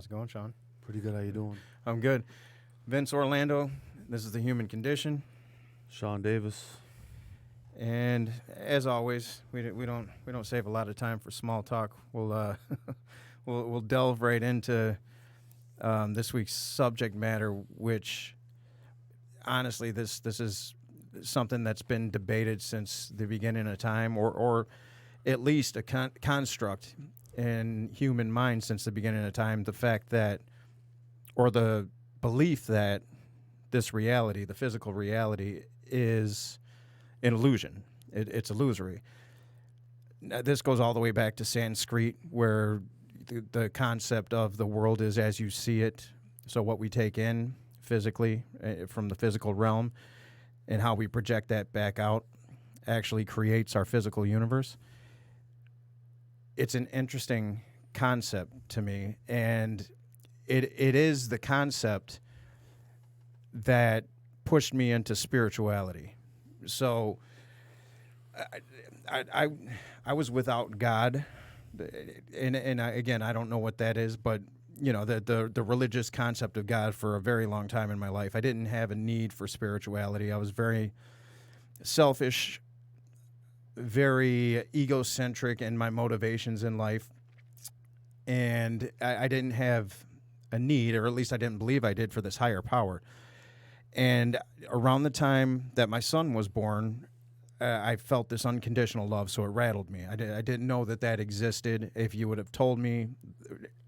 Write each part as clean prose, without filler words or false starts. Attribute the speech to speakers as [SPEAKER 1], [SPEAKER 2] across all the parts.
[SPEAKER 1] How's it going, Sean?
[SPEAKER 2] Pretty good. How you doing?
[SPEAKER 1] I'm good. Vince Orlando, this is The Human Condition.
[SPEAKER 2] Sean Davis.
[SPEAKER 1] And as always, we don't save a lot of time for small talk. We'll we'll delve right into this week's subject matter, which honestly this is something that's been debated since the beginning of time, or at least a construct in human mind since the beginning of time. The fact that, or the belief that this reality, the physical reality, is an illusion. It's illusory. Now, this goes all the way back to Sanskrit, where the concept of the world is as you see it. So what we take in physically from the physical realm and how we project that back out actually creates our physical universe. It's an interesting concept to me, and it is the concept that pushed me into spirituality. So I was without God, and again, I don't know what that is, but you know, the religious concept of God for a very long time in my life. I didn't have a need for spirituality. I was very selfish, very egocentric in my motivations in life, and I didn't have a need, or at least I didn't believe I did, for this higher power. And around the time that my son was born, I felt this unconditional love, so it rattled me. I didn't know that existed. If you would have told me,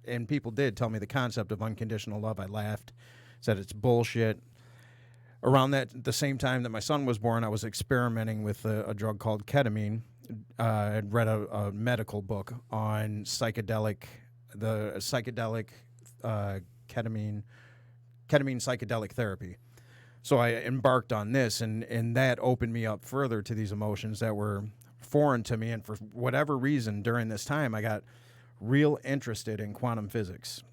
[SPEAKER 1] and people did tell me the concept of unconditional love, I laughed, said it's bullshit. Around the same time that my son was born, I was experimenting with a drug called ketamine. I'd read a medical book on ketamine psychedelic therapy. So I embarked on this, and that opened me up further to these emotions that were foreign to me. And for whatever reason, during this time, I got real interested in quantum physics.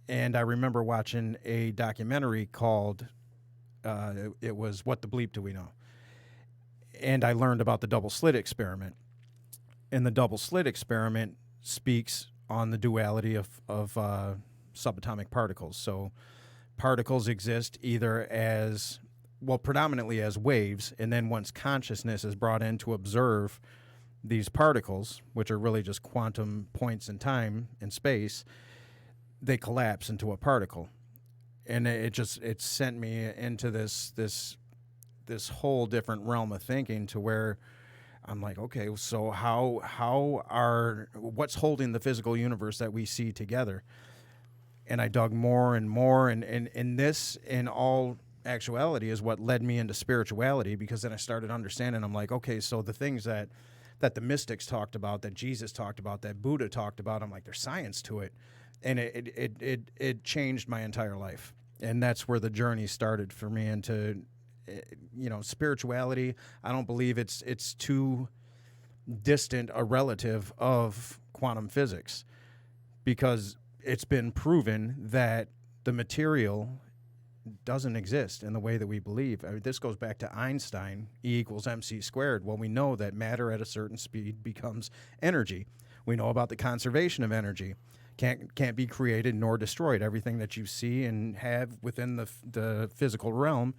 [SPEAKER 1] And I remember watching a documentary called, it was What the Bleep Do We Know? And I learned about the double slit experiment. And the double slit experiment speaks on the duality of subatomic particles. So particles exist either as, well, predominantly as waves, and then once consciousness is brought in to observe these particles, which are really just quantum points in time and space, they collapse into a particle. And it sent me into this whole different realm of thinking, to where I'm like, okay, so what's holding the physical universe that we see together? And I dug more and more, and this, in all actuality, is what led me into spirituality, because then I started understanding. I'm like, okay, so the things that the mystics talked about, that Jesus talked about, that Buddha talked about, I'm like, there's science to it. And it changed my entire life. And that's where the journey started for me into, spirituality. I don't believe it's too distant a relative of quantum physics, because it's been proven that the material doesn't exist in the way that we believe. I mean, this goes back to Einstein, E=mc². Well, we know that matter at a certain speed becomes energy. We know about the conservation of energy. Can't be created nor destroyed. Everything that you see and have within the physical realm,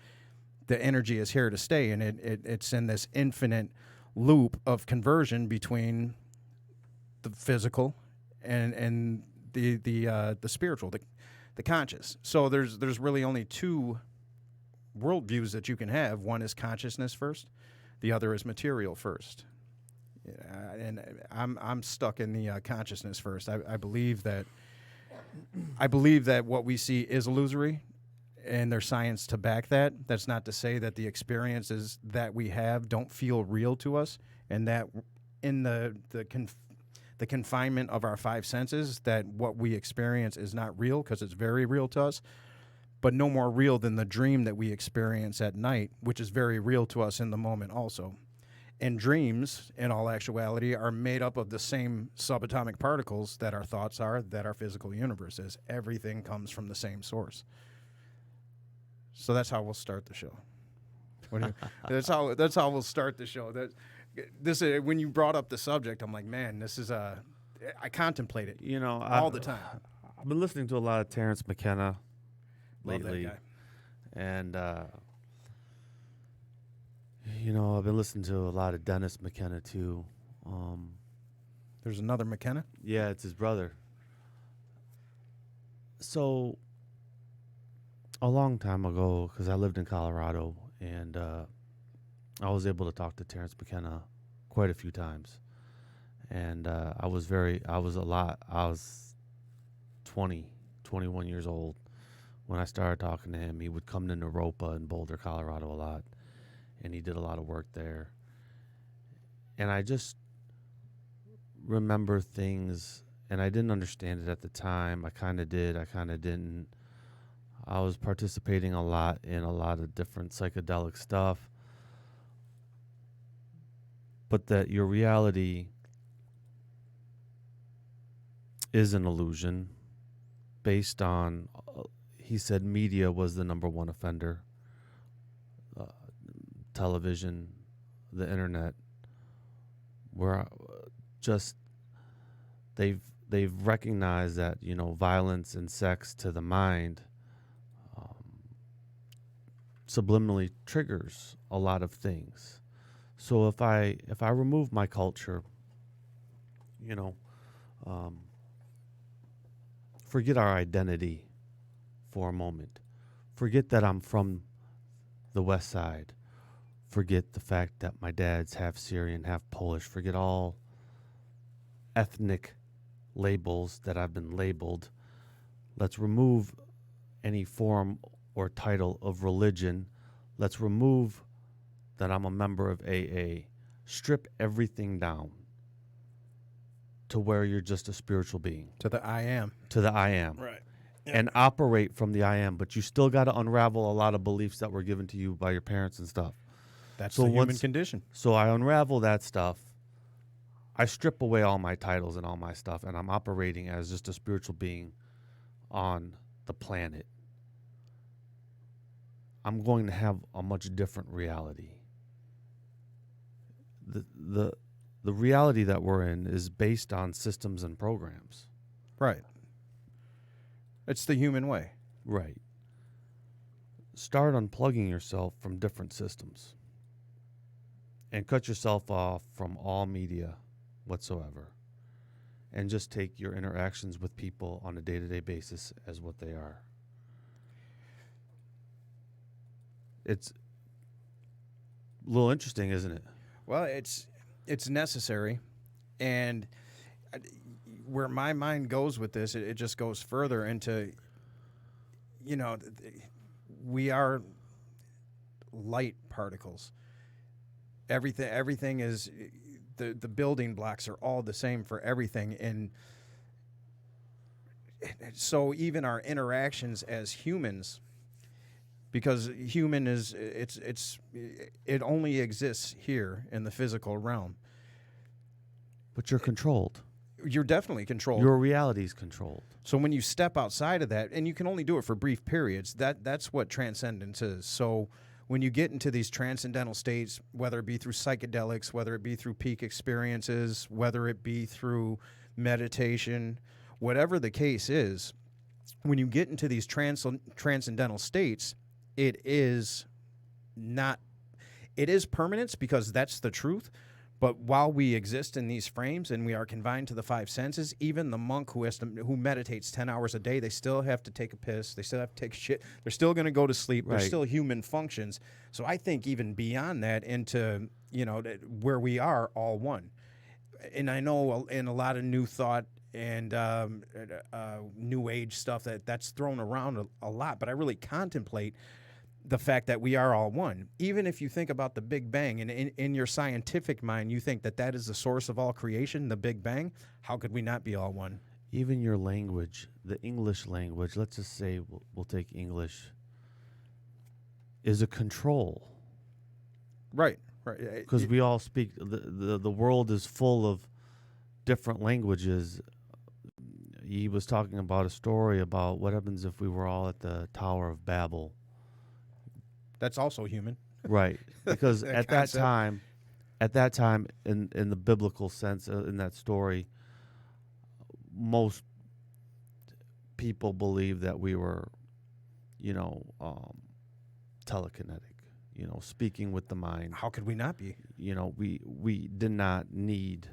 [SPEAKER 1] the energy is here to stay, and it's in this infinite loop of conversion between the physical and the spiritual, the conscious. So there's really only two worldviews that you can have. One is consciousness first, the other is material first. And I'm stuck in the consciousness first. I believe that what we see is illusory, and there's science to back that. That's not to say that the experiences that we have don't feel real to us, and that in the confinement of our five senses, that what we experience is not real, because it's very real to us, but no more real than the dream that we experience at night, which is very real to us in the moment also. And dreams, in all actuality, are made up of the same subatomic particles that our thoughts are, that our physical universe is. Everything comes from the same source. So that's how we'll start the show. That's how we'll start the show. This when you brought up the subject, I'm like, man, this is I contemplate it, all the time.
[SPEAKER 2] I've been listening to a lot of Terrence McKenna
[SPEAKER 1] Love that
[SPEAKER 2] lately,
[SPEAKER 1] guy.
[SPEAKER 2] and I've been listening to a lot of Dennis McKenna too.
[SPEAKER 1] There's another McKenna.
[SPEAKER 2] Yeah, it's his brother. So a long time ago, because I lived in Colorado, and I was able to talk to Terrence McKenna quite a few times, and I was 20, 21 years old when I started talking to him. He would come to Naropa in Boulder, Colorado a lot, and he did a lot of work there. And I just remember things, and I didn't understand it at the time. I kind of did, I kind of didn't. I was participating a lot in a lot of different psychedelic stuff, but that your reality is an illusion based on, he said media was the number one offender, television, the internet, where just they've recognized that, violence and sex to the mind subliminally triggers a lot of things. So if I remove my culture, forget our identity for a moment. Forget that I'm from the West Side. Forget the fact that my dad's half Syrian, half Polish. Forget all ethnic labels that I've been labeled. Let's remove any form or title of religion. Let's remove that I'm a member of AA. Strip everything down to where you're just a spiritual being.
[SPEAKER 1] To the I am.
[SPEAKER 2] To the I am.
[SPEAKER 1] Right.
[SPEAKER 2] And operate from the I am, but you still got to unravel a lot of beliefs that were given to you by your parents and stuff.
[SPEAKER 1] That's the human condition.
[SPEAKER 2] So I unravel that stuff. I strip away all my titles and all my stuff, and I'm operating as just a spiritual being on the planet. I'm going to have a much different reality. The reality that we're in is based on systems and programs.
[SPEAKER 1] Right. It's the human way.
[SPEAKER 2] Right. Start unplugging yourself from different systems and cut yourself off from all media whatsoever, and just take your interactions with people on a day-to-day basis as what they are. It's a little interesting, isn't it?
[SPEAKER 1] Well, it's necessary, and where my mind goes with this, it just goes further into, we are light particles. Everything is, the building blocks are all the same for everything, and so even our interactions as humans, because human is it only exists here in the physical realm.
[SPEAKER 2] But you're controlled.
[SPEAKER 1] You're definitely controlled.
[SPEAKER 2] Your reality is controlled.
[SPEAKER 1] So when you step outside of that, and you can only do it for brief periods, that's what transcendence is. So when you get into these transcendental states, whether it be through psychedelics, whether it be through peak experiences, whether it be through meditation, whatever the case is, when you get into these transcendental states, it is permanence, because that's the truth. But while we exist in these frames and we are confined to the five senses, even the monk who meditates 10 hours a day, they still have to take a piss. They still have to take a shit. They're still going to go to sleep.
[SPEAKER 2] Right.
[SPEAKER 1] They're still human functions. So I think even beyond that, into where we are all one. And I know in a lot of new thought and new age stuff that's thrown around a lot, but I really contemplate the fact that we are all one. Even if you think about the Big Bang, and in your scientific mind you think that is the source of all creation, the Big Bang, how could we not be all one?
[SPEAKER 2] Even your language, the English language, let's just say we'll take English, is a control.
[SPEAKER 1] Right.
[SPEAKER 2] Because we all speak, the world is full of different languages. He was talking about a story about what happens if we were all at the Tower of Babel.
[SPEAKER 1] That's also human.
[SPEAKER 2] Right. Because
[SPEAKER 1] That
[SPEAKER 2] at that time, in the biblical sense, in that story, most people believed that we were, telekinetic, speaking with the mind.
[SPEAKER 1] How could we not be?
[SPEAKER 2] We did not need,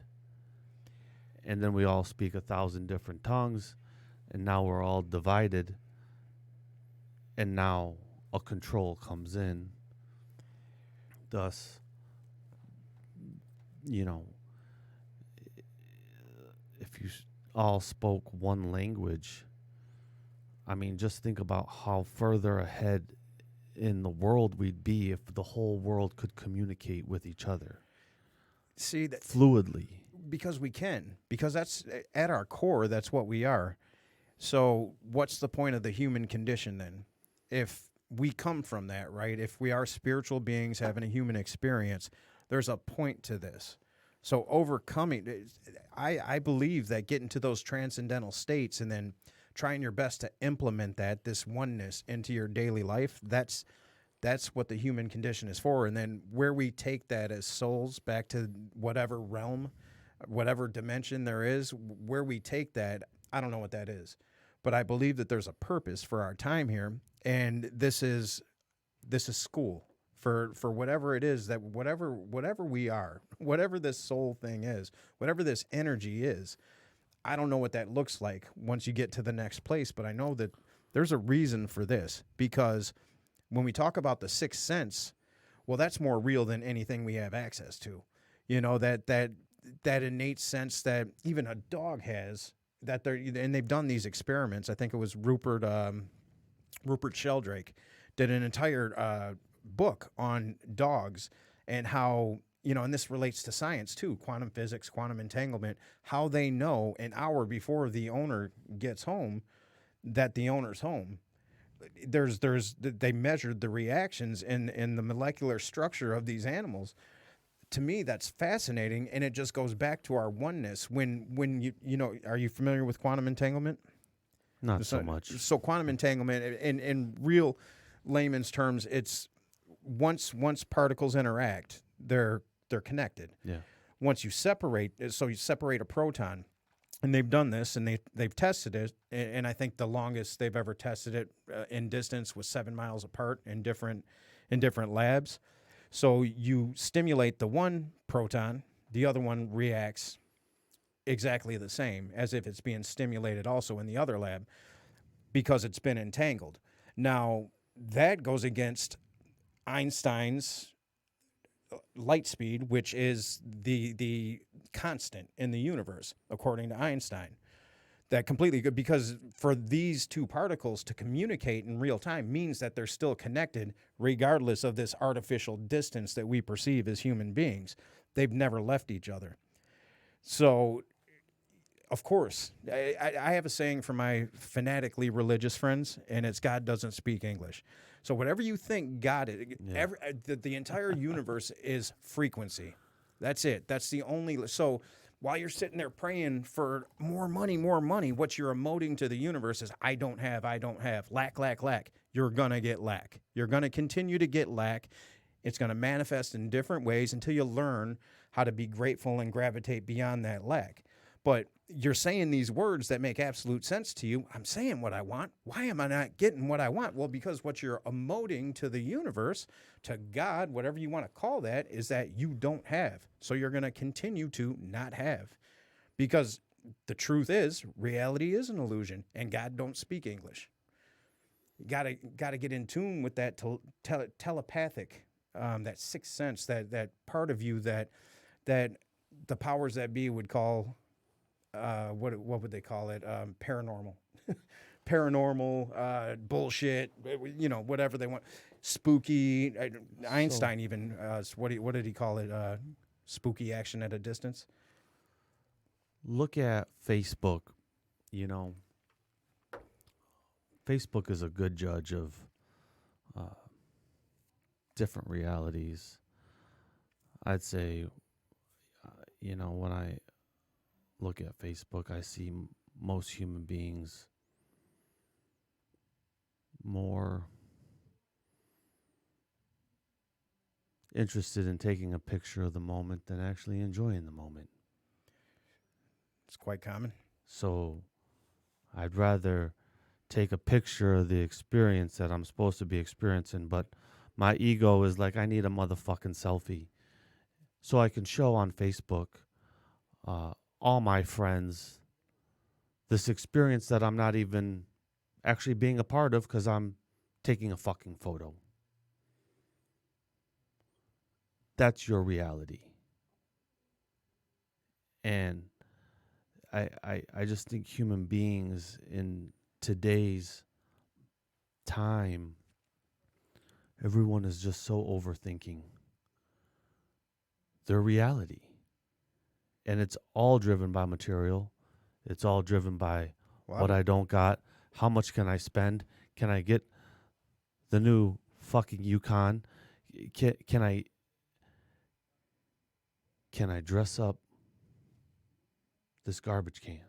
[SPEAKER 2] and then we all speak 1,000 different tongues, and now we're all divided, and now a control comes in. Thus, if you all spoke one language, I mean, just think about how further ahead in the world we'd be if the whole world could communicate with each other.
[SPEAKER 1] See, that
[SPEAKER 2] fluidly.
[SPEAKER 1] Because we can. Because that's, at our core, that's what we are. So what's the point of the human condition then? If we come from that, right? If we are spiritual beings having a human experience, there's a point to this. So overcoming, I believe that getting to those transcendental states and then trying your best to implement this oneness into your daily life, that's what the human condition is for. And then where we take that as souls back to whatever realm, whatever dimension there is, where we take that, I don't know what that is. But I believe that there's a purpose for our time here, and this is school for whatever it is, that whatever we are, whatever this soul thing is, whatever this energy is. I don't know what that looks like once you get to the next place, but I know that there's a reason for this, because when we talk about the sixth sense, well, that's more real than anything we have access to. That innate sense that even a dog has, and they've done these experiments. I think it was Rupert Sheldrake did an entire book on dogs and how, and this relates to science too, quantum physics, quantum entanglement, how they know an hour before the owner gets home that the owner's home. They measured the reactions in the molecular structure of these animals. To me, that's fascinating, and it just goes back to our oneness. When are you familiar with quantum entanglement?
[SPEAKER 2] Not so much.
[SPEAKER 1] So quantum entanglement, in real layman's terms, it's once particles interact, they're connected.
[SPEAKER 2] Yeah.
[SPEAKER 1] Once you separate a proton, and they've done this, and they've tested it, and I think the longest they've ever tested it in distance was 7 miles apart in different labs. So you stimulate the one proton, the other one reacts exactly the same as if it's being stimulated also in the other lab, because it's been entangled. Now, that goes against Einstein's light speed, which is the constant in the universe, according to Einstein. That completely good, because for these two particles to communicate in real time means that they're still connected regardless of this artificial distance that we perceive as human beings. They've never left each other. So, of course, I have a saying for my fanatically religious friends, and it's God doesn't speak English. So whatever you think God is, the entire universe is frequency. That's it. That's the only. So while you're sitting there praying for more money, what you're emoting to the universe is, I don't have, lack, lack, lack. You're going to get lack. You're going to continue to get lack. It's going to manifest in different ways until you learn how to be grateful and gravitate beyond that lack. But you're saying these words that make absolute sense to you. I'm saying what I want. Why am I not getting what I want? Well, because what you're emoting to the universe, to God, whatever you want to call that, is that you don't have. So you're going to continue to not have. Because the truth is, reality is an illusion, and God don't speak English. You gotta get in tune with that telepathic, that sixth sense, that part of you that the powers that be would call, what would they call it? Paranormal. Paranormal, bullshit, whatever they want. Spooky. Einstein even, what did he call it? Spooky action at a distance.
[SPEAKER 2] Look at Facebook. Facebook is a good judge of different realities. I'd say, when I look at Facebook, I see most human beings more interested in taking a picture of the moment than actually enjoying the moment.
[SPEAKER 1] It's quite common.
[SPEAKER 2] So I'd rather take a picture of the experience that I'm supposed to be experiencing, but my ego is like, I need a motherfucking selfie so I can show on Facebook all my friends this experience that I'm not even actually being a part of because I'm taking a fucking photo. That's your reality. And I just think human beings in today's time, everyone is just so overthinking their reality. And it's all driven by material. It's all driven by what I don't got. How much can I spend? Can I get the new fucking Yukon? Can I dress up this garbage can?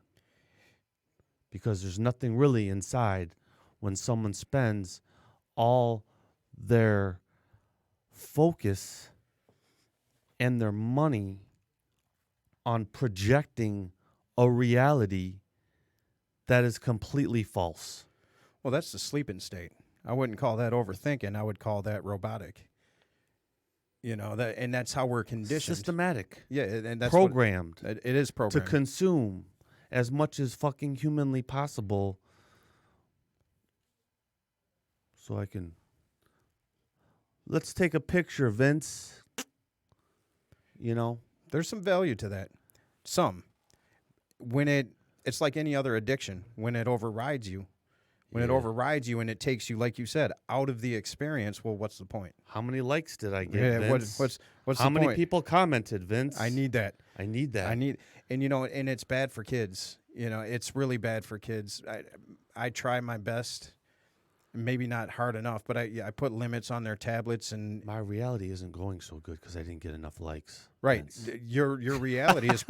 [SPEAKER 2] Because there's nothing really inside when someone spends all their focus and their money on projecting a reality that is completely false.
[SPEAKER 1] Well, that's the sleeping state. I wouldn't call that overthinking. I would call that robotic. You know, and that's how we're conditioned.
[SPEAKER 2] Systematic.
[SPEAKER 1] Yeah, and that's
[SPEAKER 2] programmed.
[SPEAKER 1] It is programmed.
[SPEAKER 2] To consume as much as fucking humanly possible so I can... Let's take a picture, Vince. You know?
[SPEAKER 1] There's some value to that. Some. When it's like any other addiction. When it overrides you. When it overrides you and it takes you, like you said, out of the experience, well, what's the point?
[SPEAKER 2] How many likes did I get, Vince?
[SPEAKER 1] What's
[SPEAKER 2] How
[SPEAKER 1] the
[SPEAKER 2] many
[SPEAKER 1] point?
[SPEAKER 2] people commented, Vince?
[SPEAKER 1] I need that.
[SPEAKER 2] And
[SPEAKER 1] you know, and it's bad for kids. You know, it's really bad for kids. I try my best. Maybe not hard enough, but I put limits on their tablets, and
[SPEAKER 2] my reality isn't going so good because I didn't get enough likes.
[SPEAKER 1] Right, your reality is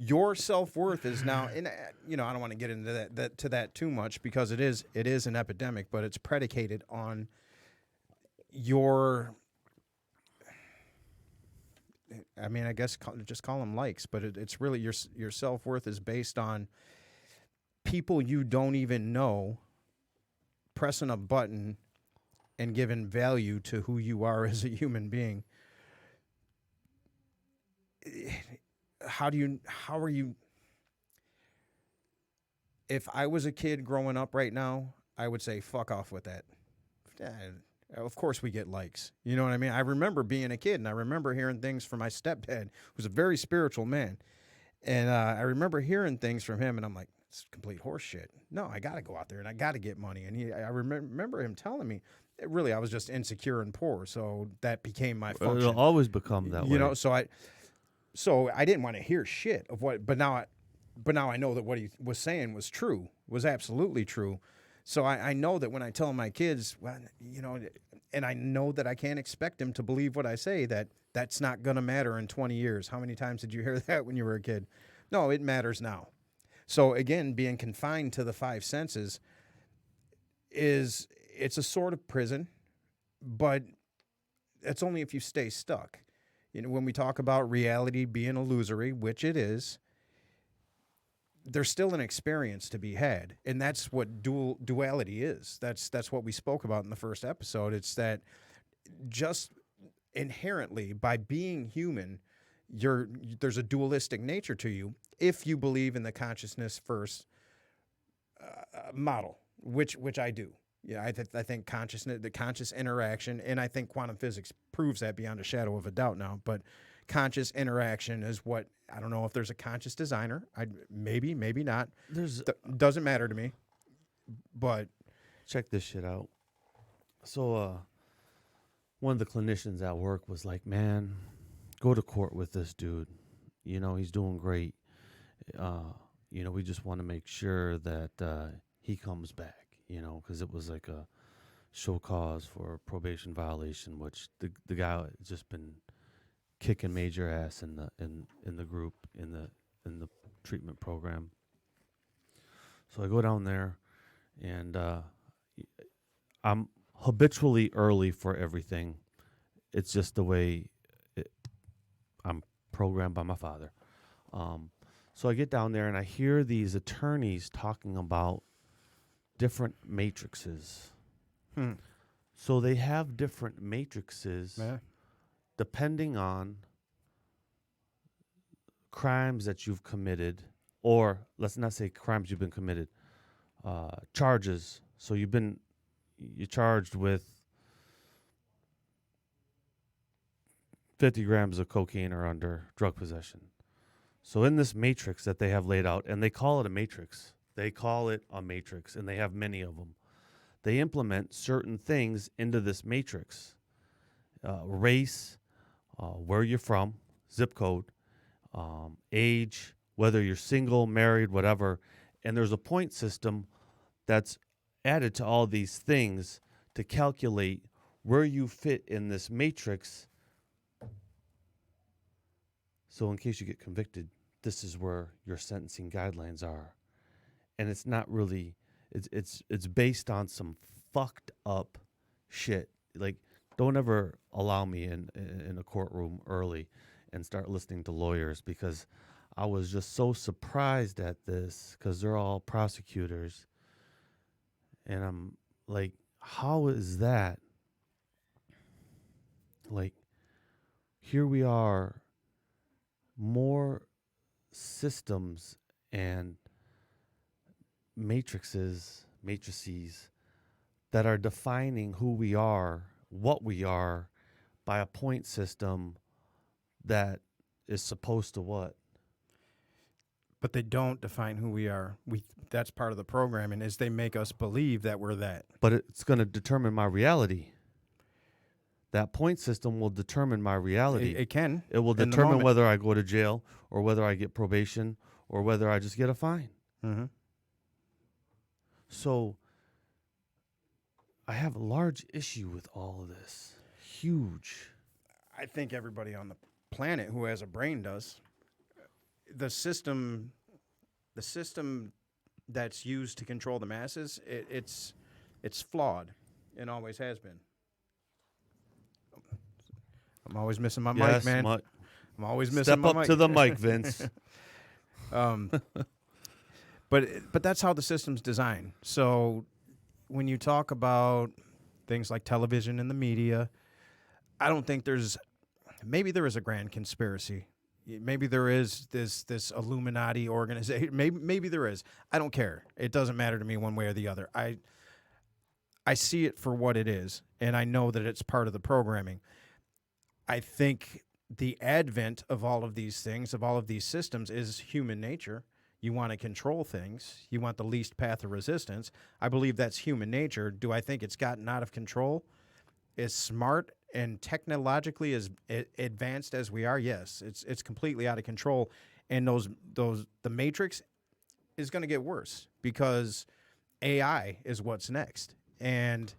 [SPEAKER 1] your self-worth is now, and you know, I don't want to get into that too much because it is an epidemic, but it's predicated on your. I mean, I guess just call them likes, but it's really your self-worth is based on people you don't even know pressing a button and giving value to who you are as a human being. How are you? If I was a kid growing up right now, I would say, fuck off with that. Of course we get likes. You know what I mean? I remember being a kid, and I remember hearing things from my stepdad, who's a very spiritual man. And I remember hearing things from him, and I'm like, it's complete horse shit. No, I got to go out there, and I got to get money. And I remember him telling me, really, I was just insecure and poor, so that became my function.
[SPEAKER 2] It'll always become that way.
[SPEAKER 1] You know, so I didn't want to hear shit of what, but now I know that what he was saying was true, was absolutely true. So I know that when I tell my kids, well, you know, and I know that I can't expect them to believe what I say, that's not going to matter in 20 years. How many times did you hear that when you were a kid? No, it matters now. So again, being confined to the five senses it's a sort of prison, but it's only if you stay stuck. You know, when we talk about reality being illusory, which it is, there's still an experience to be had, and that's what duality is. That's what we spoke about in the first episode. It's that just inherently by being human, there's a dualistic nature to you if you believe in the consciousness first model, which I do. Yeah, I think consciousness, the conscious interaction, and I think quantum physics proves that beyond a shadow of a doubt now. But conscious interaction is what, I don't know if there's a conscious designer. Maybe not. Doesn't matter to me. But
[SPEAKER 2] check this shit out. So one of the clinicians at work was like, man, go to court with this dude. You know, he's doing great. You know, we just want to make sure that he comes back, you know, because it was like a show cause for a probation violation, which the guy has just been kicking major ass in the group, in the treatment program. So I go down there, and I'm habitually early for everything. It's just the way I'm programmed by my father. So I get down there and I hear these attorneys talking about different matrices.
[SPEAKER 1] Hmm.
[SPEAKER 2] So they have different matrices
[SPEAKER 1] Yeah.
[SPEAKER 2] depending on crimes that you've committed, or let's not say crimes you've been committed, charges. So you're charged with 50 grams of cocaine or under drug possession. So in this matrix that they have laid out, and they call it a matrix, and they have many of them. They implement certain things into this matrix: race, where you're from, zip code, age, whether you're single, married, whatever. And there's a point system that's added to all these things to calculate where you fit in this matrix. So in case you get convicted, this is where your sentencing guidelines are. And it's not really, it's based on some fucked up shit. Like, don't ever allow me in a courtroom early and start listening to lawyers, because I was just so surprised at this, because they're all prosecutors. And I'm like, how is that? Like, here we are, more systems and matrices that are defining who we are, what we are, by a point system that is supposed to what?
[SPEAKER 1] But they don't define who we are. That's part of the programming, is they make us believe that we're that.
[SPEAKER 2] But it's going to determine my reality. That point system will determine my reality.
[SPEAKER 1] It can.
[SPEAKER 2] It will
[SPEAKER 1] in the
[SPEAKER 2] determine
[SPEAKER 1] moment.
[SPEAKER 2] whether I go to jail, or whether I get probation, or whether I just get a fine.
[SPEAKER 1] Mm-hmm.
[SPEAKER 2] So I have a large issue with all of this. Huge.
[SPEAKER 1] I think everybody on the planet who has a brain does. The system that's used to control the masses, it's flawed, and always has been. I'm always missing my mic, man. I'm always missing my mic.
[SPEAKER 2] Step up to the mic, Vince.
[SPEAKER 1] But that's how the system's designed. So when you talk about things like television and the media, I don't think maybe there is a grand conspiracy. Maybe there is this Illuminati organization. Maybe there is. I don't care. It doesn't matter to me one way or the other. I see it for what it is, and I know that it's part of the programming. I think the advent of all of these things, of all of these systems, is human nature. You want to control things. You want the least path of resistance. I believe that's human nature. Do I think it's gotten out of control? As smart and technologically as advanced as we are, yes, it's completely out of control. And the Matrix is going to get worse, because AI is what's next. And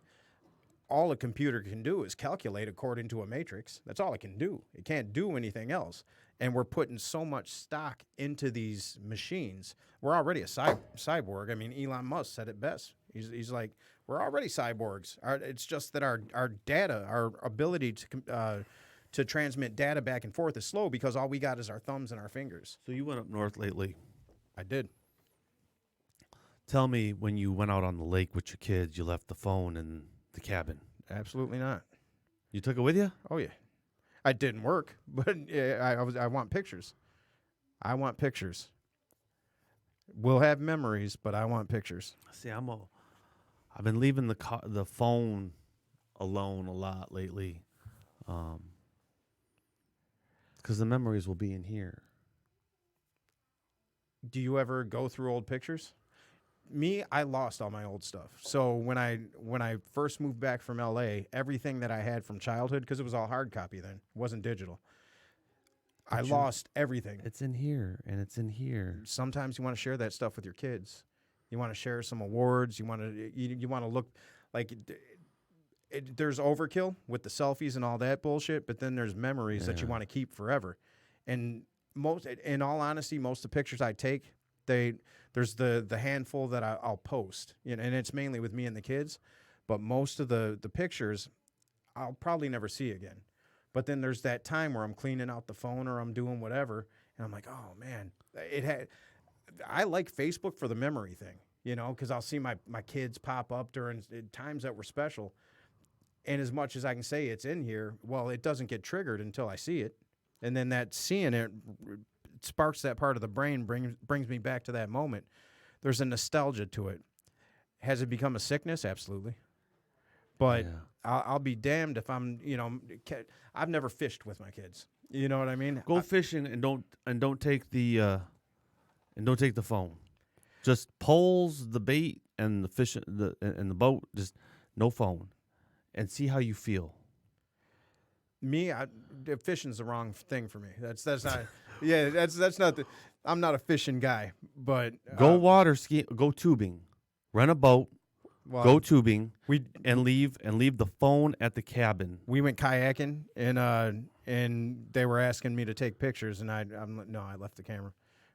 [SPEAKER 1] all a computer can do is calculate according to a matrix. That's all it can do. It can't do anything else. And we're putting so much stock into these machines. We're already a cyborg. I mean, Elon Musk said it best. He's like, we're already cyborgs. It's just that our data, our ability to transmit data back and forth is slow, because all we got is our thumbs and our fingers.
[SPEAKER 2] So you went up north lately.
[SPEAKER 1] I did.
[SPEAKER 2] Tell me, when you went out on the lake with your kids, you left the phone in the cabin.
[SPEAKER 1] Absolutely not.
[SPEAKER 2] You took it with you?
[SPEAKER 1] Oh, yeah. It didn't work, but I want pictures. I want pictures. We'll have memories, but I want pictures.
[SPEAKER 2] See, I've been leaving the phone alone a lot lately, because the memories will be in here.
[SPEAKER 1] Do you ever go through old pictures? Me, I lost all my old stuff. So when I first moved back from LA, everything that I had from childhood, because it was all hard copy then, it wasn't digital. I lost everything.
[SPEAKER 2] It's in here, and it's in here.
[SPEAKER 1] Sometimes you want to share that stuff with your kids. You want to share some awards. You want to look like there's overkill with the selfies and all that bullshit, but then there's memories that you want to keep forever. And in all honesty, most of the pictures I take, there's the handful that I'll post, and it's mainly with me and the kids, but most of the pictures I'll probably never see again. But then there's that time where I'm cleaning out the phone or I'm doing whatever, and I'm like, oh man, I like Facebook for the memory thing. because I'll see my kids pop up during times that were special. And as much as I can say it's in here, well, it doesn't get triggered until I see it. And then that seeing it sparks that part of the brain, brings me back to that moment. There's a nostalgia to it. Has it become a sickness? Absolutely. But
[SPEAKER 2] Yeah.
[SPEAKER 1] I'll be damned if I've never fished with my kids. You know what I mean?
[SPEAKER 2] Go fishing and don't take the phone. Just poles, the bait, and the fish, and the boat. Just no phone, and see how you feel.
[SPEAKER 1] Fishing's the wrong thing for me. That's not. Yeah, that's not the. I'm not a fishing guy, but
[SPEAKER 2] Go water ski. Go tubing. Rent a boat.
[SPEAKER 1] well,
[SPEAKER 2] Go tubing.
[SPEAKER 1] we
[SPEAKER 2] And leave the phone at the cabin.
[SPEAKER 1] we went kayaking and they were asking me to take pictures and I left the camera.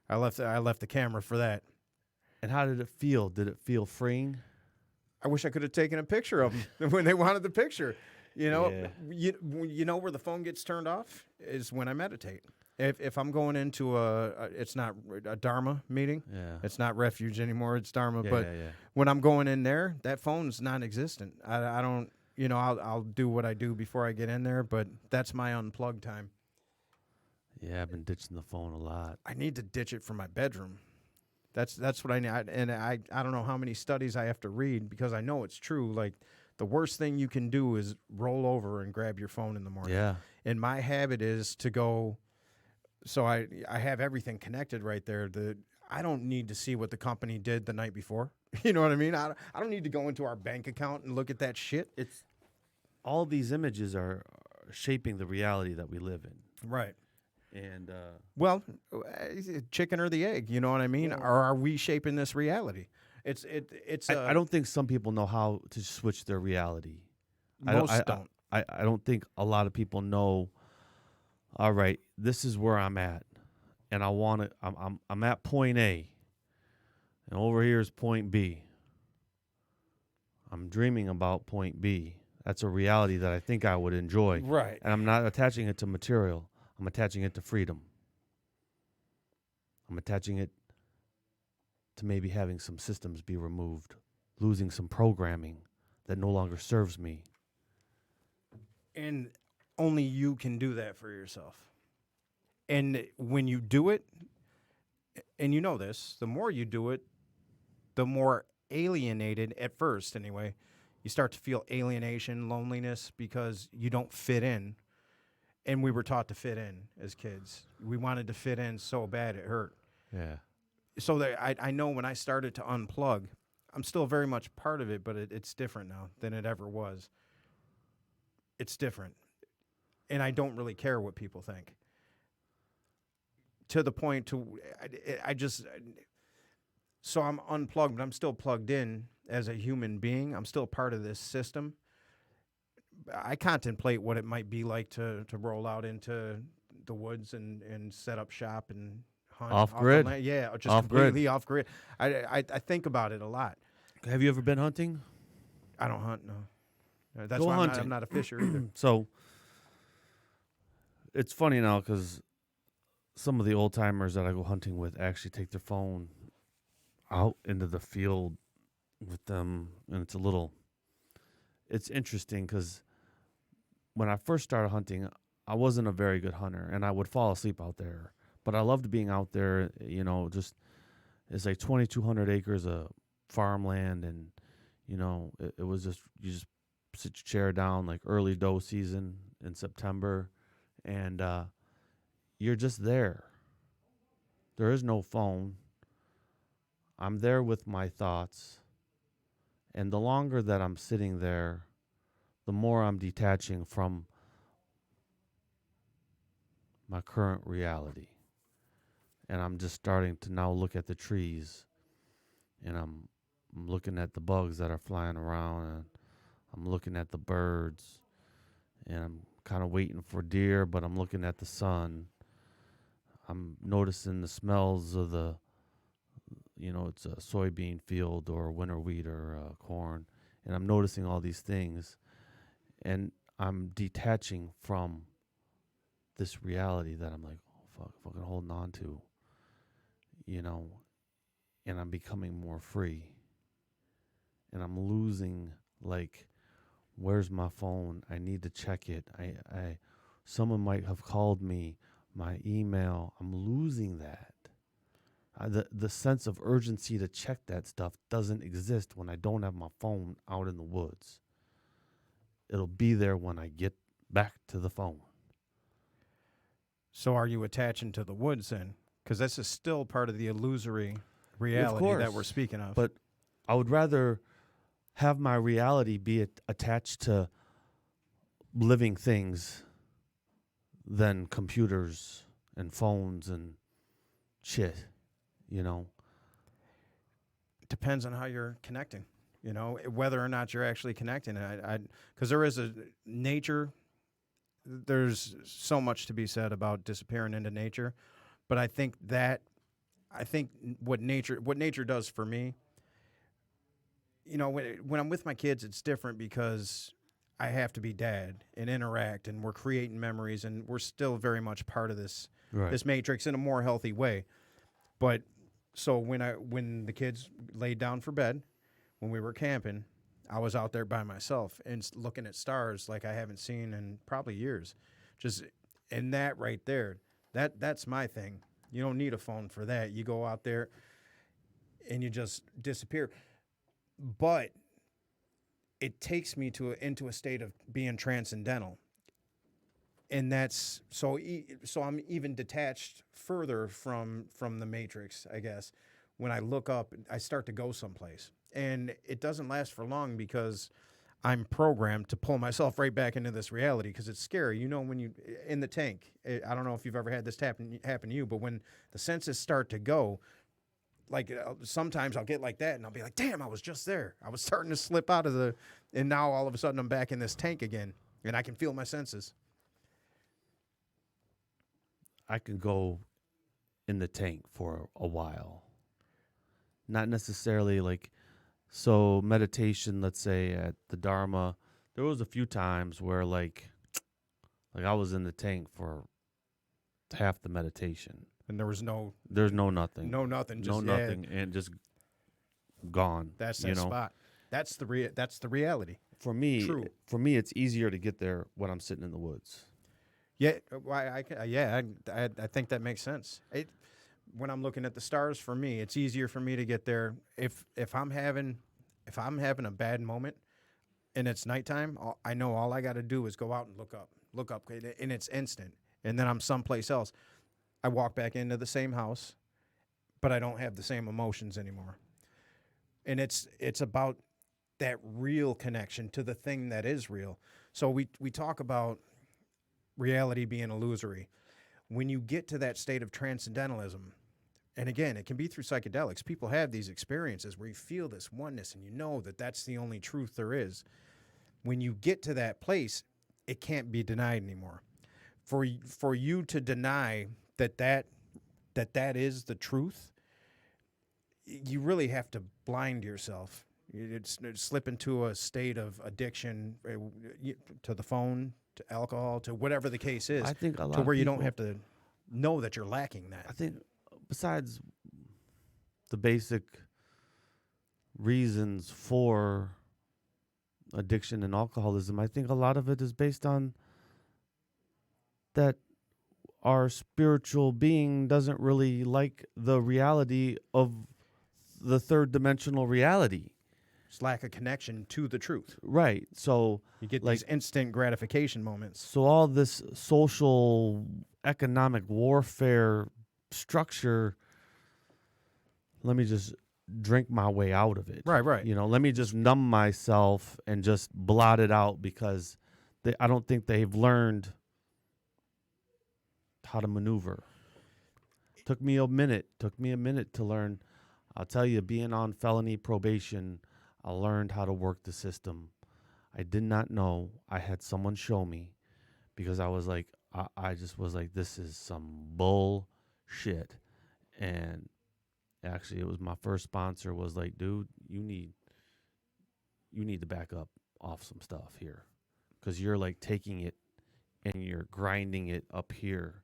[SPEAKER 1] I left the camera for that.
[SPEAKER 2] And how did it feel? Did it feel freeing?
[SPEAKER 1] I wish I could have taken a picture of them when they wanted the picture.
[SPEAKER 2] Yeah.
[SPEAKER 1] You know where the phone gets turned off is when I meditate. If I'm going into it's not a Dharma meeting.
[SPEAKER 2] Yeah.
[SPEAKER 1] It's not refuge anymore. It's Dharma.
[SPEAKER 2] Yeah,
[SPEAKER 1] But
[SPEAKER 2] yeah.
[SPEAKER 1] when I'm going in there, that phone's non-existent. I don't. I'll do what I do before I get in there, but that's my unplugged time.
[SPEAKER 2] Yeah, I've been ditching the phone a lot.
[SPEAKER 1] I need to ditch it from my bedroom. That's what I need. I don't know how many studies I have to read because I know it's true. Like the worst thing you can do is roll over and grab your phone in the morning.
[SPEAKER 2] Yeah.
[SPEAKER 1] And my habit is to go. So I have everything connected right there. I don't need to see what the company did the night before. You know what I mean? I don't need to go into our bank account and look at that shit.
[SPEAKER 2] It's all these images are shaping the reality that we live in.
[SPEAKER 1] Right.
[SPEAKER 2] And
[SPEAKER 1] Well, chicken or the egg, you know what I mean? Or are we shaping this reality? It's
[SPEAKER 2] I don't think some people know how to switch their reality.
[SPEAKER 1] most don't.
[SPEAKER 2] I don't think a lot of people know. All right, this is where I'm at, and I want to. I'm at point A, and over here is point B. I'm dreaming about point B. That's a reality that I think I would enjoy.
[SPEAKER 1] Right.
[SPEAKER 2] And I'm not attaching it to material. I'm attaching it to freedom. I'm attaching it to maybe having some systems be removed, losing some programming that no longer serves me.
[SPEAKER 1] And only you can do that for yourself. And when you do it, and you know this, the more you do it, the more alienated, at first anyway, you start to feel alienation, loneliness, because you don't fit in. And we were taught to fit in as kids. We wanted to fit in so bad it hurt.
[SPEAKER 2] Yeah.
[SPEAKER 1] So that I know when I started to unplug, I'm still very much part of it, but it's different now than it ever was. It's different. And I don't really care what people think. To the point so I'm unplugged, but I'm still plugged in as a human being. I'm still part of this system. I contemplate what it might be like to roll out into the woods and set up shop and hunt.
[SPEAKER 2] Off
[SPEAKER 1] the
[SPEAKER 2] grid.
[SPEAKER 1] land. Yeah, just
[SPEAKER 2] Off
[SPEAKER 1] completely
[SPEAKER 2] grid.
[SPEAKER 1] off grid. I think about it a lot.
[SPEAKER 2] Have you ever been hunting?
[SPEAKER 1] I don't hunt, no. That's
[SPEAKER 2] Go
[SPEAKER 1] why
[SPEAKER 2] hunting.
[SPEAKER 1] I'm not a fisher either.
[SPEAKER 2] So it's funny now because some of the old timers that I go hunting with actually take their phone out into the field with them, and it's interesting because when I first started hunting, I wasn't a very good hunter, and I would fall asleep out there. But I loved being out there. Just it's like 2,200 acres of farmland, and it was just you just sit your chair down like early doe season in September, and you're just there. There is no phone. I'm there with my thoughts. And the longer that I'm sitting there, the more I'm detaching from my current reality. And I'm just starting to now look at the trees. And I'm looking at the bugs that are flying around. And I'm looking at the birds. And I'm kind of waiting for deer, but I'm looking at the sun. I'm noticing the smells of it's a soybean field or winter wheat or corn. And I'm noticing all these things. And I'm detaching from this reality that I'm like, oh, fuck, fucking holding on to, and I'm becoming more free. and I'm losing, like, where's my phone? I need to check it. Someone might have called me, my email. I'm losing that. The sense of urgency to check that stuff doesn't exist when I don't have my phone out in the woods. It'll be there when I get back to the phone.
[SPEAKER 1] So are you attaching to the woods then? Because this is still part of the illusory reality
[SPEAKER 2] Of course,
[SPEAKER 1] that we're speaking of.
[SPEAKER 2] but I would rather have my reality be attached to living things than computers and phones and shit, you know?
[SPEAKER 1] Depends on how you're connecting, whether or not you're actually connecting. Because there is a nature. There's so much to be said about disappearing into nature, but I think what nature does for me, when I'm with my kids, it's different because I have to be dad and interact, and we're creating memories, and we're still very much part of this
[SPEAKER 2] Right.
[SPEAKER 1] this matrix in a more healthy way. But so when the kids laid down for bed, when we were camping, I was out there by myself and looking at stars like I haven't seen in probably years. Just and that right there, that's my thing. You don't need a phone for that. You go out there and you just disappear. But it takes me into a state of being transcendental. And that's so I'm even detached further from the matrix, I guess. When I look up, I start to go someplace. And it doesn't last for long because I'm programmed to pull myself right back into this reality because it's scary. When you in the tank, I don't know if you've ever had this happen to you, but when the senses start to go, like sometimes I'll get like that and I'll be like, damn, I was just there. I was starting to slip out of and now all of a sudden I'm back in this tank again and I can feel my senses.
[SPEAKER 2] I could go in the tank for a while. Not necessarily like, so meditation, let's say at the Dharma, there was a few times where like I was in the tank for half the meditation.
[SPEAKER 1] And there's
[SPEAKER 2] nothing.
[SPEAKER 1] no nothing, just
[SPEAKER 2] nothing, and just gone.
[SPEAKER 1] That's that spot. That's the reality.
[SPEAKER 2] For me,
[SPEAKER 1] True.
[SPEAKER 2] It's easier to get there when I'm sitting in the woods.
[SPEAKER 1] Yeah, I think that makes sense. When I'm looking at the stars, for me, it's easier for me to get there if I'm having a bad moment and it's nighttime. I know all I got to do is go out and look up, and it's instant. And then I'm someplace else. I walk back into the same house, but I don't have the same emotions anymore. And it's about that real connection to the thing that is real. So we talk about reality being illusory. When you get to that state of transcendentalism, and again, it can be through psychedelics, people have these experiences where you feel this oneness and you know that that's the only truth there is. When you get to that place, it can't be denied anymore. For you to deny that is the truth, you really have to blind yourself. It's slip into a state of addiction to the phone, to alcohol, to whatever the case is.
[SPEAKER 2] I think a lot
[SPEAKER 1] to where
[SPEAKER 2] of
[SPEAKER 1] you don't
[SPEAKER 2] people,
[SPEAKER 1] have to know that you're lacking that.
[SPEAKER 2] I think besides the basic reasons for addiction and alcoholism, I think a lot of it is based on that our spiritual being doesn't really like the reality of the third dimensional reality.
[SPEAKER 1] It's lack of connection to the truth.
[SPEAKER 2] Right. So
[SPEAKER 1] You get
[SPEAKER 2] like,
[SPEAKER 1] these instant gratification moments.
[SPEAKER 2] so all this social economic warfare structure, let me just drink my way out of it.
[SPEAKER 1] Right.
[SPEAKER 2] Let me just numb myself and just blot it out because I don't think they've learned how to maneuver. Took me a minute to learn. I'll tell you, being on felony probation, I learned how to work the system. I did not know. I had someone show me because I was like, I just was like, this is some bullshit. And actually, it was my first sponsor was like, dude, you need to back up off some stuff here because you're like taking it and you're grinding it up here.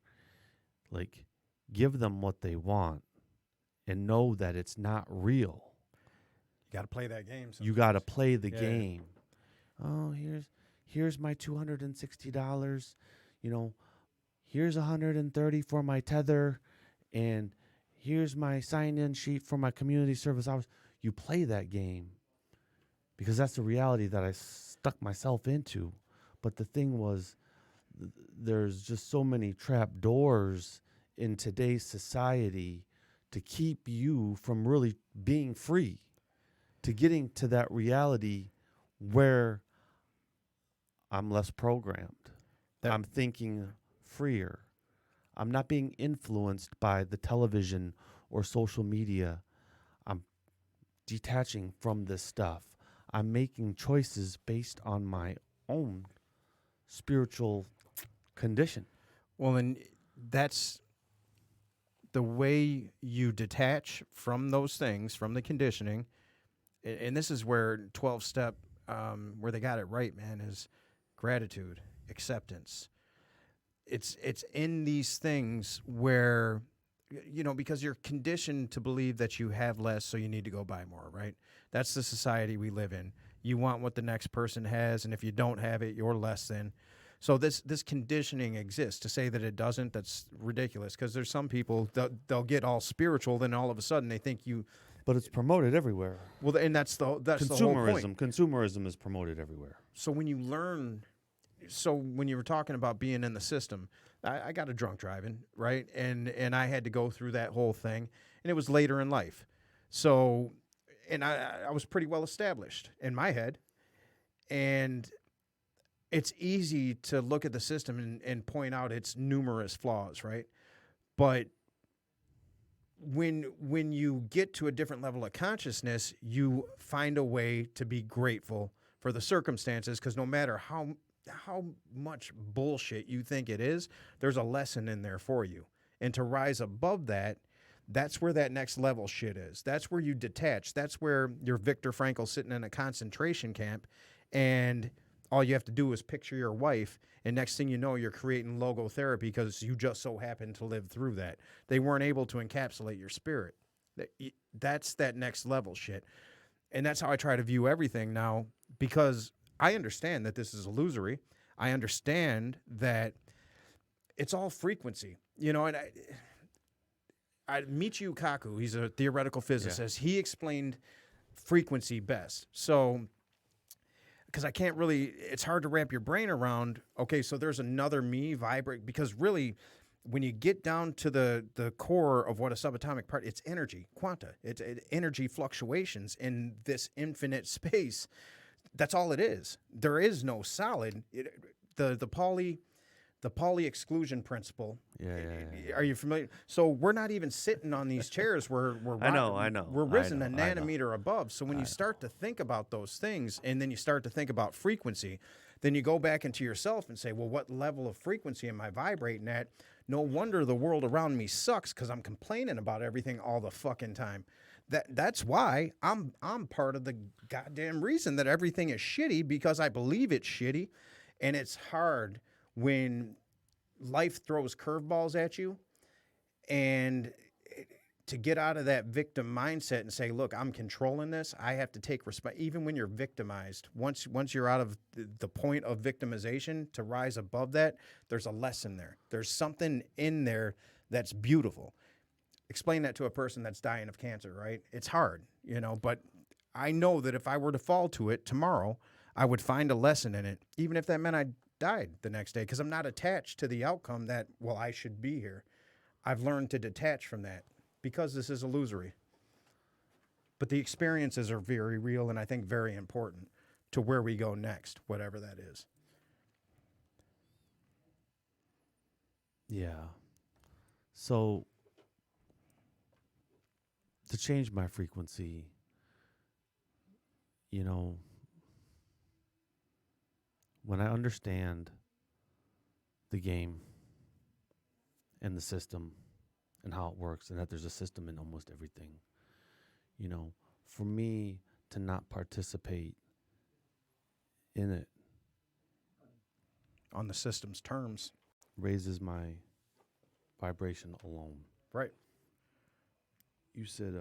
[SPEAKER 2] Like, give them what they want and know that it's not real.
[SPEAKER 1] Got to play that game.
[SPEAKER 2] You got to play the
[SPEAKER 1] Yeah.
[SPEAKER 2] game. Oh, here's my $260. You know, here's $130 for my tether, and here's my sign-in sheet for my community service hours. You play that game because that's the reality that I stuck myself into. But the thing was, there's just so many trap doors in today's society to keep you from really being free, to getting to that reality where I'm less programmed. I'm thinking freer. I'm not being influenced by the television or social media. I'm detaching from this stuff. I'm making choices based on my own spiritual condition.
[SPEAKER 1] Well, and that's the way you detach from those things, from the conditioning. And this is where 12-step, where they got it right, man, is gratitude, acceptance. It's in these things where, because you're conditioned to believe that you have less, so you need to go buy more, right? That's the society we live in. You want what the next person has, and if you don't have it, you're less than. So this conditioning exists. To say that it doesn't, that's ridiculous, because there's some people, they'll get all spiritual, then all of a sudden they think you...
[SPEAKER 2] But it's promoted everywhere.
[SPEAKER 1] Well, and that's the whole point.
[SPEAKER 2] Consumerism is promoted everywhere.
[SPEAKER 1] So when you learn... So when you were talking about being in the system, I got a drunk driving, right? And I had to go through that whole thing, and it was later in life. So, and I was pretty well established in my head, and it's easy to look at the system and point out its numerous flaws, right? But when you get to a different level of consciousness, you find a way to be grateful for the circumstances, because no matter how much bullshit you think it is, there's a lesson in there for you. And to rise above that, that's where that next level shit is. That's where you detach. That's where you're Viktor Frankl sitting in a concentration camp, and all you have to do is picture your wife, and next thing you know, you're creating logotherapy because you just so happen to live through that. They weren't able to encapsulate your spirit. That's that next level shit. And that's how I try to view everything now, because I understand that this is illusory. I understand that it's all frequency, and I Michio Kaku, he's a theoretical physicist. Yeah. He explained frequency best. So, because it's hard to wrap your brain around, okay, so there's another me vibrate, because really, when you get down to the core of what a subatomic part, it's energy, quanta. It's energy fluctuations in this infinite space. That's all it is. There is no solid. The Pauli exclusion principle.
[SPEAKER 2] Yeah.
[SPEAKER 1] Are you familiar? So we're not even sitting on these chairs. We're
[SPEAKER 2] I know.
[SPEAKER 1] We're risen a nanometer above. So when you start to think about those things, and then you start to think about frequency, then you go back into yourself and say, well, what level of frequency am I vibrating at? No wonder the world around me sucks, because I'm complaining about everything all the fucking time. That's why I'm part of the goddamn reason that everything is shitty, because I believe it's shitty. And it's hard when life throws curveballs at you, and to get out of that victim mindset and say, look, I'm controlling this. I have to take respect. Even when you're victimized, once you're out of the point of victimization, to rise above that, there's a lesson there. There's something in there that's beautiful. Explain that to a person that's dying of cancer, right? It's hard, but I know that if I were to fall to it tomorrow, I would find a lesson in it, even if that meant I died the next day, because I'm not attached to the outcome that, well, I should be here. I've learned to detach from that, because this is illusory. But the experiences are very real, and I think very important to where we go next, whatever that is.
[SPEAKER 2] Yeah. So, to change my frequency, when I understand the game and the system and how it works, and that there's a system in almost everything, for me to not participate in it
[SPEAKER 1] on the system's terms
[SPEAKER 2] raises my vibration alone.
[SPEAKER 1] Right.
[SPEAKER 2] You said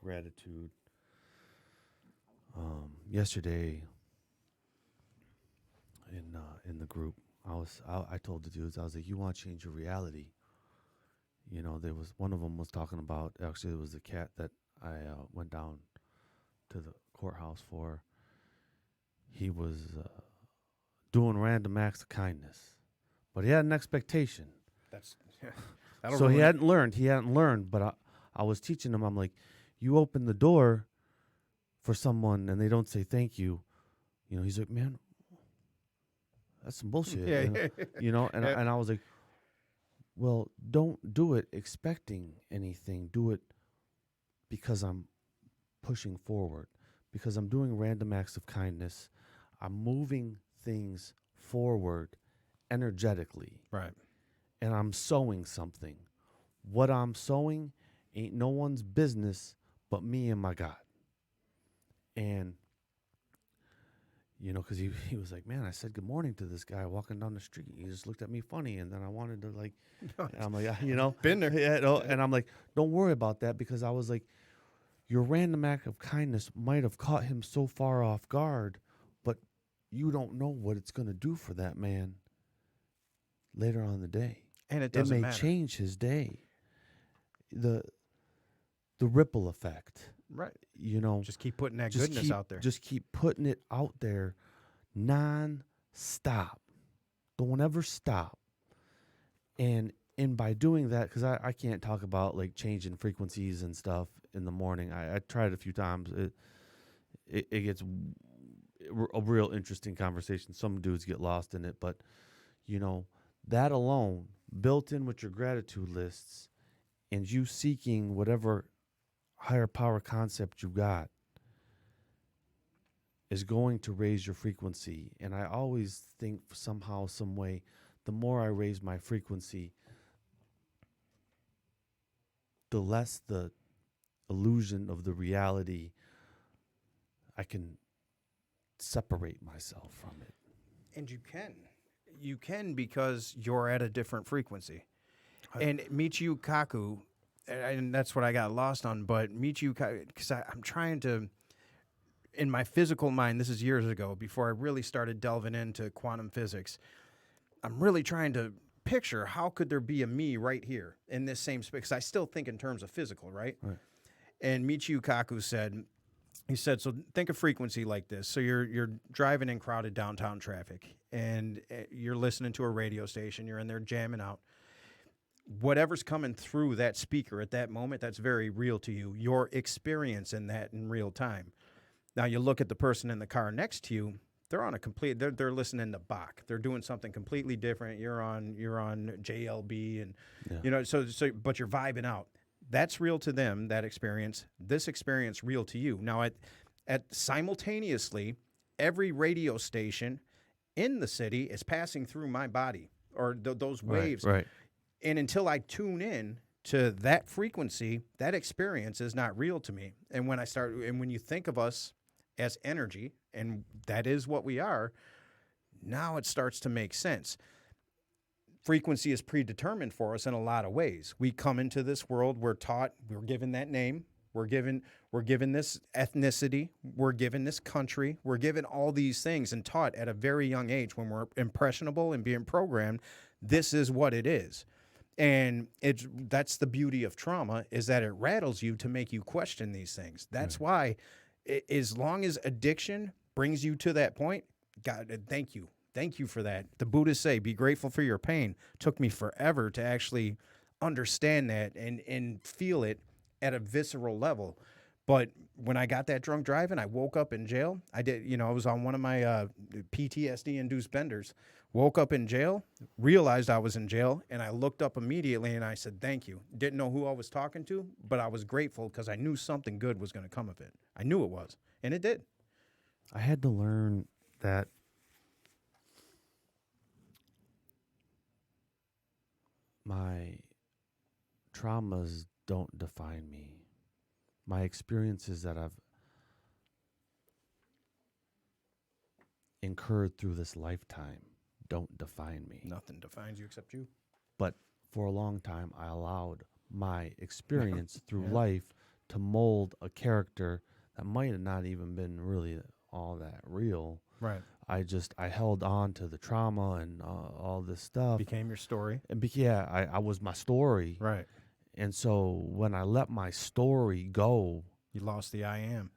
[SPEAKER 2] gratitude. Yesterday in the group, I told the dudes, I was like, you want to change your reality. You know, there was one of them was talking about, actually it was the cat that I went down to the courthouse for. He was doing random acts of kindness, but he had an expectation.
[SPEAKER 1] That's
[SPEAKER 2] So he hadn't learned, but I was teaching him, I'm like, you open the door for someone and they don't say thank you. You know, he's like, man, that's some bullshit.
[SPEAKER 1] Yeah.
[SPEAKER 2] You know, and,
[SPEAKER 1] Yeah.
[SPEAKER 2] and I was like, well, don't do it expecting anything. Do it because I'm pushing forward, because I'm doing random acts of kindness. I'm moving things forward energetically.
[SPEAKER 1] Right.
[SPEAKER 2] And I'm sowing something. What I'm sowing ain't no one's business but me and my God. And, you know, because he was like, man, I said good morning to this guy walking down the street. He just looked at me funny. And then I wanted to, like, I'm like, you know.
[SPEAKER 1] Been there.
[SPEAKER 2] Yeah, no, and I'm like, don't worry about that, because I was like, your random act of kindness might have caught him so far off guard, but you don't know what it's going to do for that man later on in the day.
[SPEAKER 1] And it doesn't
[SPEAKER 2] may
[SPEAKER 1] matter.
[SPEAKER 2] change his day. The ripple effect.
[SPEAKER 1] Right.
[SPEAKER 2] You know,
[SPEAKER 1] Just keep putting that goodness out there.
[SPEAKER 2] Just keep putting it out there non-stop. Don't ever stop. And by doing that, because I can't talk about like changing frequencies and stuff in the morning. I tried a few times. It gets a real interesting conversation. Some dudes get lost in it, but you know, that alone, built in with your gratitude lists, and you seeking whatever higher power concept you got, is going to raise your frequency. And I always think somehow, some way, the more I raise my frequency, the less the illusion of the reality I can separate myself from it.
[SPEAKER 1] And you can. You can, because you're at a different frequency. And Michio Kaku, and that's what I got lost on, but Michio Kaku, because I'm trying to, in my physical mind, this is years ago, before I really started delving into quantum physics, I'm really trying to picture how could there be a me right here in this same space, because I still think in terms of physical, right? And Michio Kaku said, so think of frequency like this. So you're driving in crowded downtown traffic, and you're listening to a radio station. You're in there jamming out. Whatever's coming through that speaker at that moment, that's very real to you. Your experience in that in real time. Now you look at the person in the car next to you. They're on a complete. They're listening to Bach. They're doing something completely different. You're on JLB, and you know. So but you're vibing out. That's real to them, that experience. This experience real to you. Now, at simultaneously, every radio station in the city is passing through my body, or those waves.
[SPEAKER 2] Right.
[SPEAKER 1] And until I tune in to that frequency, that experience is not real to me. And when you think of us as energy, and that is what we are, now it starts to make sense. Frequency is predetermined for us in a lot of ways. We come into this world, we're taught, we're given that name, we're given this ethnicity, we're given this country, we're given all these things and taught at a very young age when we're impressionable and being programmed, this is what it is. And that's the beauty of trauma, is that it rattles you to make you question these things. That's why, as long as addiction brings you to that point, God, thank you. Thank you for that. The Buddhists say, be grateful for your pain. It took me forever to actually understand that and feel it at a visceral level. But when I got that drunk driving, I woke up in jail. I was on one of my PTSD-induced benders. Woke up in jail, realized I was in jail, and I looked up immediately and I said, thank you. Didn't know who I was talking to, but I was grateful because I knew something good was going to come of it. I knew it was, and it did.
[SPEAKER 2] I had to learn that my traumas don't define me. My experiences that I've incurred through this lifetime don't define me.
[SPEAKER 1] Nothing defines you except you.
[SPEAKER 2] But for a long time, I allowed my experience through life to mold a character that might have not even been really all that real.
[SPEAKER 1] Right.
[SPEAKER 2] I held on to the trauma and all this stuff.
[SPEAKER 1] Became your story.
[SPEAKER 2] And I was my story.
[SPEAKER 1] Right.
[SPEAKER 2] And so when I let my story go,
[SPEAKER 1] You lost the I am.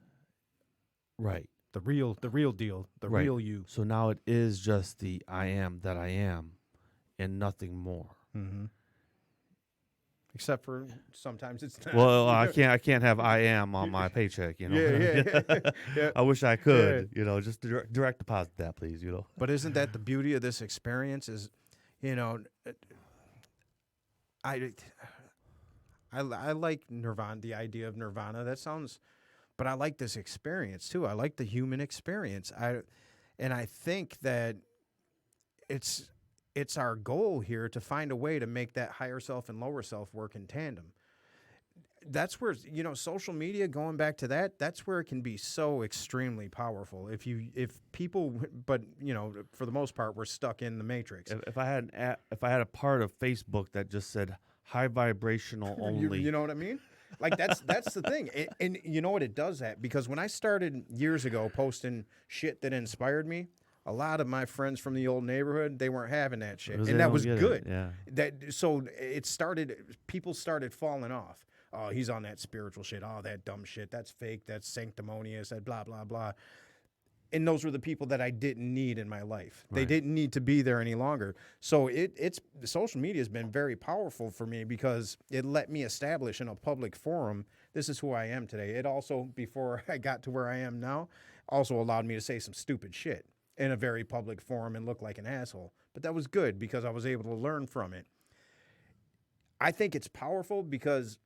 [SPEAKER 2] right.
[SPEAKER 1] The real deal. The
[SPEAKER 2] Right.
[SPEAKER 1] real you.
[SPEAKER 2] So now it is just the I am that I am and nothing more.
[SPEAKER 1] Mm-hmm. Except for sometimes it's not.
[SPEAKER 2] Well, I can't have I am on my paycheck, you know.
[SPEAKER 1] Yeah. Yeah.
[SPEAKER 2] I wish I could, you know, just direct deposit that, please, you know.
[SPEAKER 1] But isn't that the beauty of this experience? Is, you know, I like Nirvana, the idea of Nirvana. That sounds, but I like this experience too. I like the human experience. I think that it's our goal here to find a way to make that higher self and lower self work in tandem. That's where, you know, social media, going back to that, that's where it can be so extremely powerful. If people, but you know, for the most part, we're stuck in the matrix.
[SPEAKER 2] If I had a part of Facebook that just said high vibrational only,
[SPEAKER 1] you know what I mean? Like that's the thing. And you know what, it does that because when I started years ago posting shit that inspired me, a lot of my friends from the old neighborhood, they weren't having that shit, and that was good.
[SPEAKER 2] Yeah.
[SPEAKER 1] So it started. People started falling off. Oh, he's on that spiritual shit. Oh, that dumb shit. That's fake. That's sanctimonious. That blah blah blah. And those were the people that I didn't need in my life. They
[SPEAKER 2] Right.
[SPEAKER 1] didn't need to be there any longer. So it's social media has been very powerful for me because it let me establish in a public forum, this is who I am today. It also, before I got to where I am now, also allowed me to say some stupid shit in a very public forum and look like an asshole. But that was good because I was able to learn from it. I think it's powerful because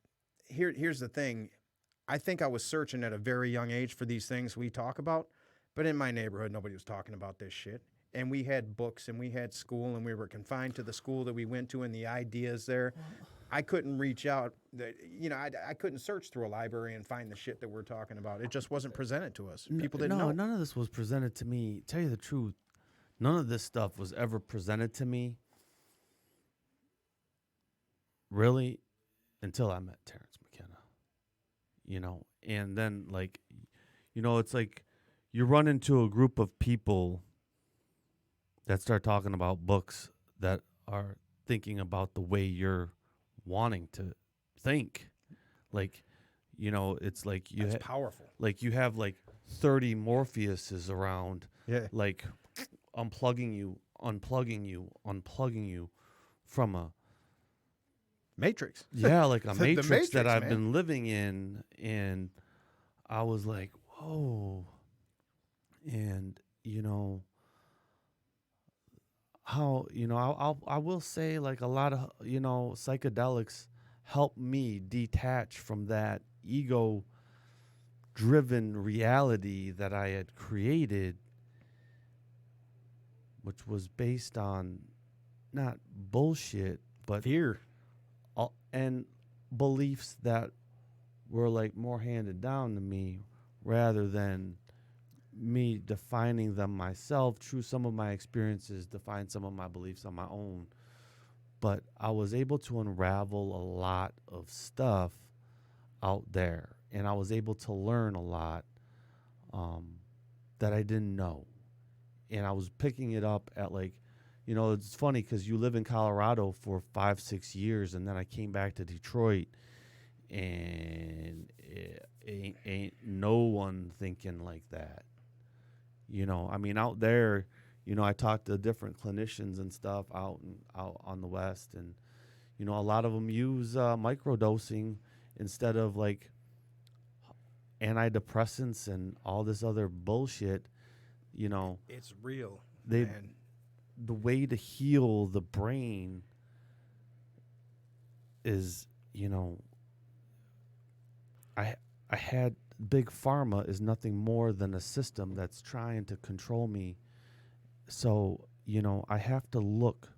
[SPEAKER 1] here's the thing. I think I was searching at a very young age for these things we talk about. But in my neighborhood, nobody was talking about this shit. And we had books and we had school and we were confined to the school that we went to and the ideas there. I couldn't reach out. I couldn't search through a library and find the shit that we're talking about. It just wasn't presented to us. People didn't know.
[SPEAKER 2] None of this was presented to me. Tell you the truth, none of this stuff was ever presented to me, really, until I met Terrence McKenna. You know, and then, like, you know, it's like you run into a group of people that start talking about books that are thinking about the way you're wanting to think. Like, you know, it's like
[SPEAKER 1] That's powerful.
[SPEAKER 2] Like you have like 30 Morpheuses around,
[SPEAKER 1] Yeah.
[SPEAKER 2] like unplugging you from a
[SPEAKER 1] Matrix.
[SPEAKER 2] yeah, like a
[SPEAKER 1] The
[SPEAKER 2] matrix,
[SPEAKER 1] Matrix,
[SPEAKER 2] that I've
[SPEAKER 1] man.
[SPEAKER 2] been living in, and I was like, whoa. And you know how, you know, I will say, like, a lot of, you know, psychedelics help me detach from that ego driven reality that I had created, which was based on not bullshit, but
[SPEAKER 1] Fear.
[SPEAKER 2] and beliefs that were like more handed down to me rather than me defining them myself through some of my experiences, define some of my beliefs on my own. But I was able to unravel a lot of stuff out there, and I was able to learn a lot that I didn't know. And I was picking it up at, like, you know, it's funny because you live in Colorado for 5-6 years, and then I came back to Detroit, and it ain't no one thinking like that. You know, I mean, out there, you know, I talked to different clinicians and stuff out on the West, and, you know, a lot of them use microdosing instead of like antidepressants and all this other bullshit. You know,
[SPEAKER 1] It's real,
[SPEAKER 2] they
[SPEAKER 1] man.
[SPEAKER 2] the way to heal the brain is, you know, I had big pharma is nothing more than a system that's trying to control me. So, you know, I have to look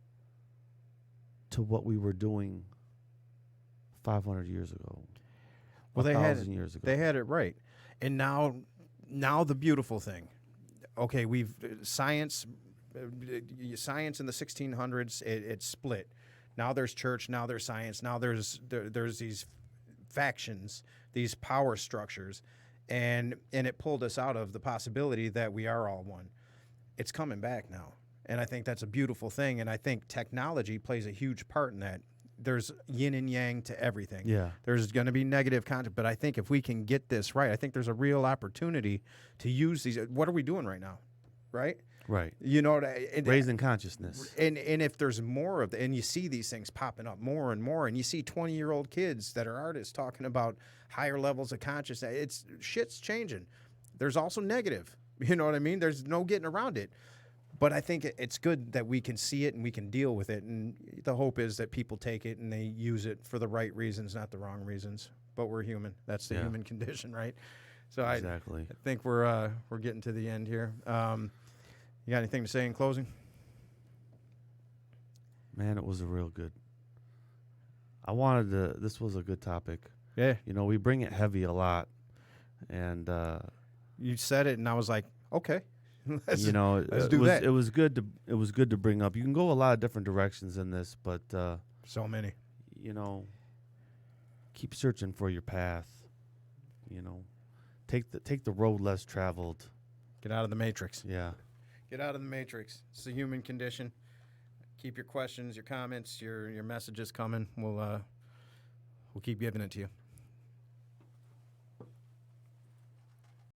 [SPEAKER 2] to what we were doing 500 years ago.
[SPEAKER 1] Well, they had
[SPEAKER 2] 1,000 years ago.
[SPEAKER 1] They had it right. And now the beautiful thing. Okay, we've science in the 1600s, it split. Now there's church, now there's science, now there's these factions, these power structures. and it pulled us out of the possibility that we are all one. It's coming back now, and I think that's a beautiful thing. And I think technology plays a huge part in that. There's yin and yang to everything.
[SPEAKER 2] Yeah.
[SPEAKER 1] There's going to be negative content, but I think if we can get this right, I think there's a real opportunity to use these. What are we doing right now, right?
[SPEAKER 2] Right.
[SPEAKER 1] You know,
[SPEAKER 2] Raising consciousness.
[SPEAKER 1] and if there's more of and you see these things popping up more and more, and you see 20-year-old kids that are artists talking about higher levels of consciousness, shit's changing. There's also negative. You know what I mean? There's no getting around it. But I think it's good that we can see it and we can deal with it. And the hope is that people take it and they use it for the right reasons, not the wrong reasons. But we're human. That's the human condition, right? So
[SPEAKER 2] Exactly.
[SPEAKER 1] I think we're getting to the end here. You got anything to say in closing?
[SPEAKER 2] Man, it was a real good. This was a good topic.
[SPEAKER 1] Yeah.
[SPEAKER 2] You know, we bring it heavy a lot. And,
[SPEAKER 1] You said it, and I was like, okay. Let's
[SPEAKER 2] do that. It was good to bring up. You can go a lot of different directions in this, but
[SPEAKER 1] so many.
[SPEAKER 2] You know, keep searching for your path. You know, take the road less traveled.
[SPEAKER 1] Get out of the matrix.
[SPEAKER 2] Yeah.
[SPEAKER 1] Get out of the matrix. It's the human condition. Keep your questions, your comments, your messages coming. We'll keep giving it to you.